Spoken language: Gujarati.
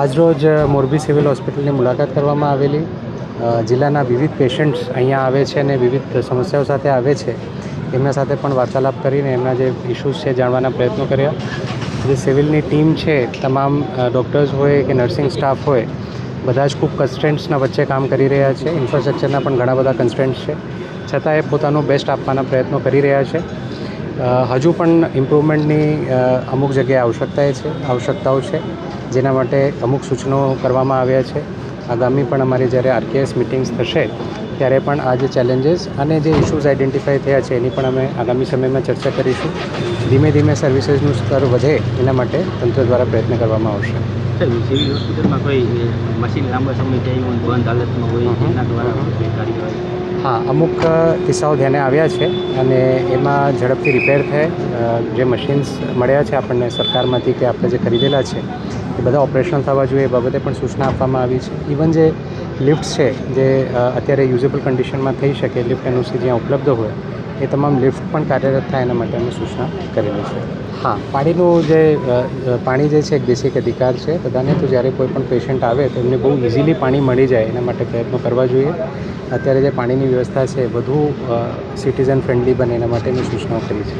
આજરોજ મોરબી સિવિલ હોસ્પિટલની મુલાકાત કરવામાં આવેલી. જિલ્લાના વિવિધ પેશન્ટ્સ અહીંયા આવે છે અને વિવિધ સમસ્યાઓ સાથે આવે છે. એમના સાથે પણ વાર્તાલાપ કરીને એમના જે ઇશ્યુઝ છે જાણવાના પ્રયત્નો કર્યા. જે સિવિલની ટીમ છે, તમામ ડૉક્ટર્સ હોય કે નર્સિંગ સ્ટાફ હોય, બધા જ ખૂબ કન્સ્ટ્રેન્ટ્સના વચ્ચે કામ કરી રહ્યા છે. ઇન્ફ્રાસ્ટ્રક્ચરના પણ ઘણા બધા કન્સ્ટ્રેન્ટ્સ છે, છતાં એ પોતાનું બેસ્ટ આપવાના પ્રયત્નો કરી રહ્યા છે. હજુ પણ ઇમ્પ્રુવમેન્ટની અમુક જગ્યાએ આવશ્યકતાઓ છે, જેના માટે અમુક સૂચનો કરવામાં આવ્યા છે. આગામી પણ અમારી જ્યારે આરકેએસ મિટિંગ્સ થશે ત્યારે પણ આ જે ચેલેન્જીસ અને જે ઇશ્યુઝ આઈડેન્ટિફાઈ થયા છે એની પણ અમે આગામી સમયમાં ચર્ચા કરીશું. ધીમે ધીમે સર્વિસીસનું સ્તર વધે એના માટે તંત્ર દ્વારા પ્રયત્ન કરવામાં આવશે. સિવિલ હોસ્પિટલમાં કોઈ મશીન લાંબા સમયથી આવ્યું બંધ હાલતમાં હોય એના દ્વારા હા, અમુક કિસ્સાઓ ધ્યાને આવ્યા છે અને એમાં ઝડપથી રિપેર થાય. જે મશીન્સ મળ્યા છે આપણને સરકારમાંથી કે આપણે જે ખરીદેલા છે એ બધા ઓપરેશનલ થવા જોઈએ, એ બાબતે પણ સૂચના આપવામાં આવી છે. ઇવન જે લિફ્ટ છે જે અત્યારે યુઝેબલ કન્ડિશનમાં થઈ શકે, લિફ્ટ એનઓસી જ્યાં ઉપલબ્ધ હોય એ તમામ લિફ્ટ પણ કાર્યરત થાય એના માટે અમે સૂચના કરેલી છે. હા, પાણી જે છે એક બેસિક અધિકાર છે બધાને. તો જ્યારે કોઈ પણ પેશન્ટ આવે તો એમને બહુ ઇઝીલી પાણી મળી જાય એના માટે પ્રયત્નો કરવા જોઈએ. અત્યારે જે પાણીની વ્યવસ્થા છે વધુ સિટીઝન ફ્રેન્ડલી બને એના માટેની સૂચનાઓ કરી છે.